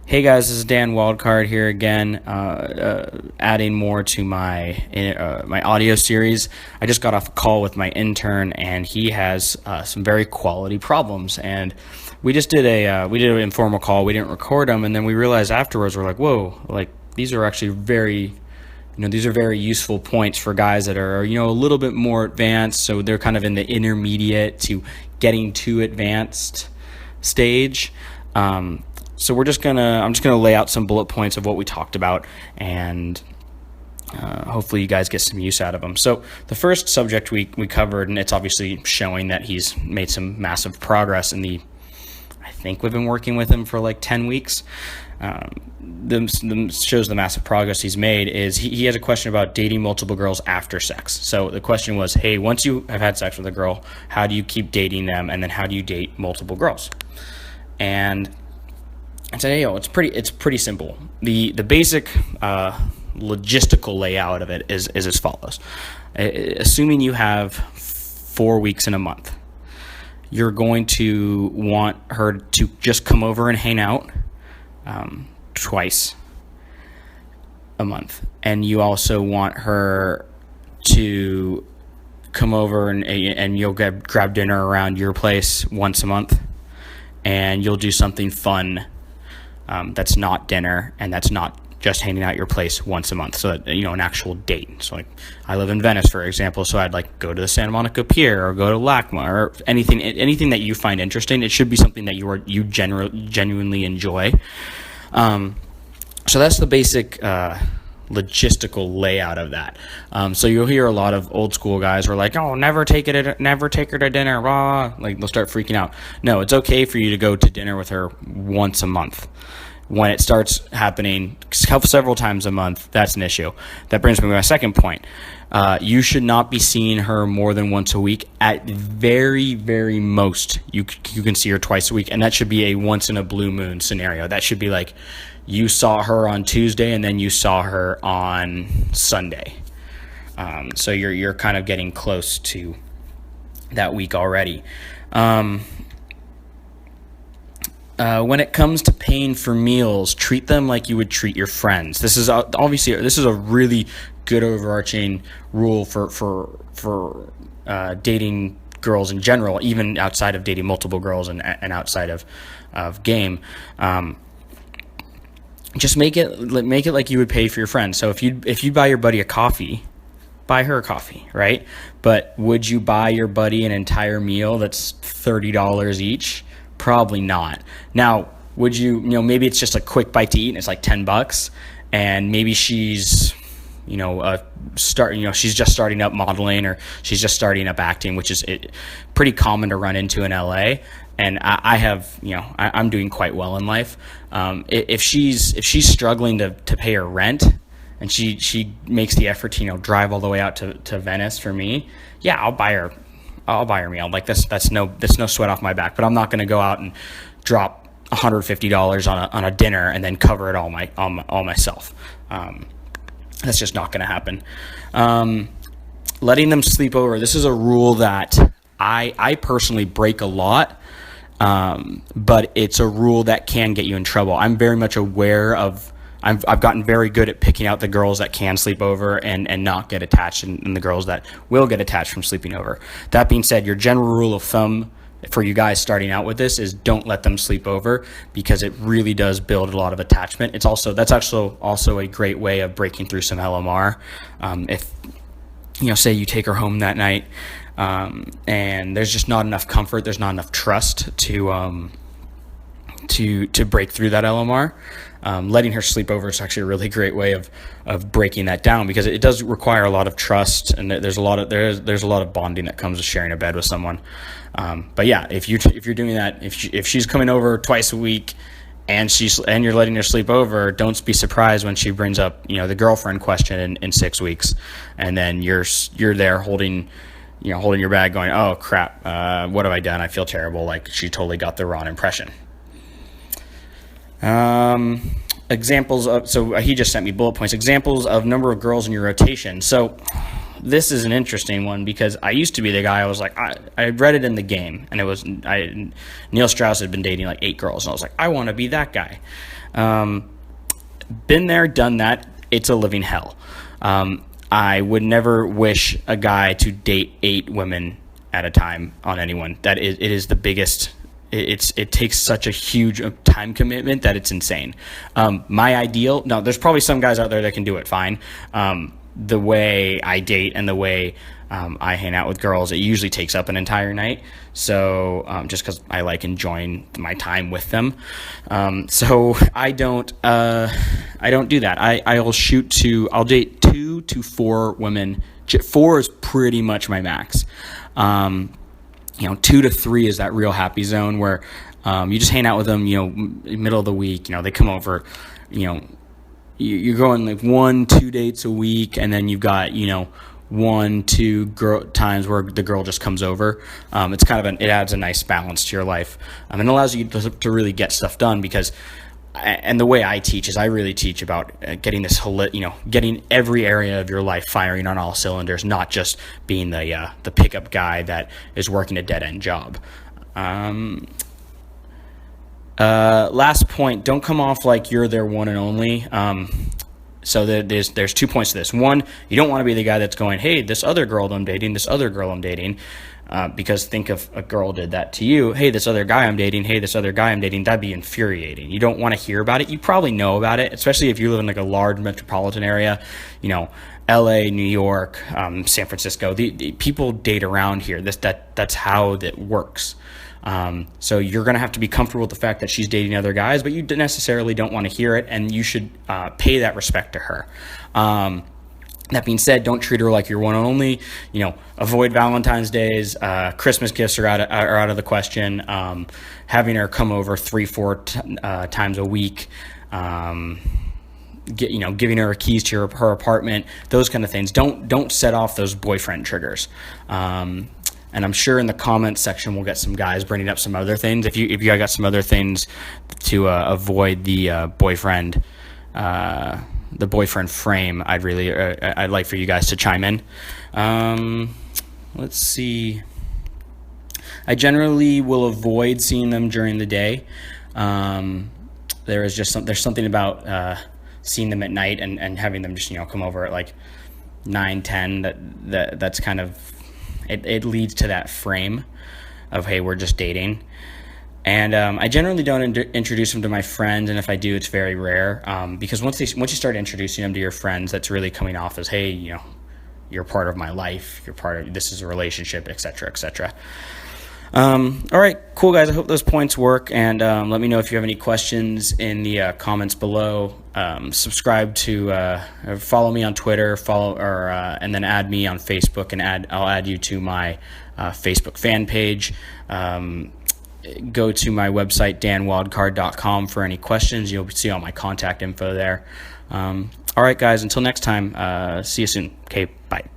Hey guys, this is Dan Wildcard here again, adding more to my audio series. I just got off a call with my intern, and he has some very quality problems. And we just did an informal call. We didn't record them, and then we realized afterwards we're like, whoa, like these are actually these are very useful points for guys that are a little bit more advanced. So they're kind of in the intermediate to getting to advanced stage. So I'm just gonna lay out some bullet points of what we talked about, and hopefully you guys get some use out of them. So the first subject we covered, and it's obviously showing that he's made some massive progress I think we've been working with him for like 10 weeks. Shows the massive progress he's made is he has a question about dating multiple girls after sex. So the question was, hey, once you have had sex with a girl, how do you keep dating them, and then how do you date multiple girls? And I said, hey, it's pretty simple. The basic logistical layout of it is as follows. Assuming you have 4 weeks in a month, you're going to want her to just come over and hang out twice a month. And you also want her to come over and you'll grab dinner around your place once a month. And you'll do something fun that's not dinner, and that's not just hanging out your place once a month. So that, an actual date. So like I live in Venice, for example, so I'd like go to the Santa Monica Pier or go to LACMA or anything that you find interesting. It should be something that you genuinely enjoy. So that's the basic logistical layout of that. So you'll hear a lot of old school guys who are like, oh, never take her to dinner, blah. Like they'll start freaking out. No, it's okay for you to go to dinner with her once a month. When it starts happening several times a month, that's an issue. That brings me to my second point. You should not be seeing her more than once a week. At very, very most, you can see her twice a week, and that should be a once in a blue moon scenario. That should be like you saw her on Tuesday and then you saw her on Sunday. So you're kind of getting close to that week already. When it comes to paying for meals, treat them like you would treat your friends. This is a really good overarching rule for dating girls in general, even outside of dating multiple girls and outside of game. Just make it like you would pay for your friends. So if you buy your buddy a coffee, buy her a coffee, right? But would you buy your buddy an entire meal that's $30 each? Probably not. Now, would you, maybe it's just a quick bite to eat and it's like $10, and maybe she's, she's just starting up modeling, or she's just starting up acting, which is pretty common to run into in LA. And I'm doing quite well in life. If she's struggling to pay her rent, and she makes the effort to, drive all the way out to Venice for me, yeah, I'll buy her a meal. Like that's no sweat off my back. But I'm not going to go out and drop $150 on a dinner and then cover it all myself. That's just not going to happen. Letting them sleep over. This is a rule that I personally break a lot, but it's a rule that can get you in trouble. I'm very much aware of. I've gotten very good at picking out the girls that can sleep over and not get attached, and the girls that will get attached from sleeping over. That being said, your general rule of thumb for you guys starting out with this is don't let them sleep over, because it really does build a lot of attachment. That's also a great way of breaking through some LMR. If say you take her home that night, and there's just not enough comfort, there's not enough trust to break through that LMR. Letting her sleep over is actually a really great way of breaking that down, because it does require a lot of trust, and there's a lot of bonding that comes with sharing a bed with someone. But yeah, if you're doing that, if she's coming over twice a week and you're letting her sleep over, don't be surprised when she brings up the girlfriend question in 6 weeks, and then you're there holding your bag going, oh crap, what have I done? I feel terrible. Like she totally got the wrong impression. Examples of, so he just sent me bullet points, examples of number of girls in your rotation. So this is an interesting one because I used to be the guy. I was like, I read it in the game, and it was Neil Strauss had been dating like 8 girls, and I was like, I want to be that guy. Been there, done that. It's a living hell. I would never wish a guy to date 8 women at a time on anyone. It is the biggest. It takes such a huge time commitment that it's insane. My ideal, no, there's probably some guys out there that can do it fine. The way I date and the way I hang out with girls, it usually takes up an entire night. So just because I like enjoying my time with them, so I don't do that. I'll date 2 to 4 women. 4 is pretty much my max. 2 to 3 is that real happy zone where you just hang out with them, middle of the week, they come over, you're going like 1-2 dates a week, and then you've got, 1-2 times where the girl just comes over. It's kind of it adds a nice balance to your life. And it allows you to really get stuff done because, and the way I teach is I really teach about getting this whole, getting every area of your life firing on all cylinders, not just being the pickup guy that is working a dead end job. Last point: don't come off like you're their one and only. So there's 2 points to this. One, you don't want to be the guy that's going, hey, this other girl I'm dating, because think if a girl did that to you, hey, this other guy I'm dating, that'd be infuriating. You don't want to hear about it. You probably know about it, especially if you live in like a large metropolitan area, LA, New York, San Francisco. The people date around here. That's how that works. So you're going to have to be comfortable with the fact that she's dating other guys, but you necessarily don't want to hear it, and you should pay that respect to her. That being said, don't treat her like you're one and only. Avoid Valentine's Days. Christmas gifts are out of the question. Having her come over 3-4 times a week. Giving her keys to her apartment. Those kind of things. Don't set off those boyfriend triggers. And I'm sure in the comments section we'll get some guys bringing up some other things. If you got some other things to avoid the boyfriend frame, I'd like for you guys to chime in. Let's see. I generally will avoid seeing them during the day. There's something about seeing them at night and having them just come over at like 9-10 that's kind of it leads to that frame of, hey, we're just dating. And I generally don't introduce them to my friends, and if I do, it's very rare, because once you start introducing them to your friends, that's really coming off as, hey, you're part of my life, this is a relationship, etc., etc. All right, cool, guys. I hope those points work, and let me know if you have any questions in the comments below. Subscribe to follow me on Twitter, and then add me on Facebook, and I'll add you to my Facebook fan page. Go to my website, danwildcard.com, for any questions. You'll see all my contact info there. All right, guys. Until next time. See you soon. Okay. Bye.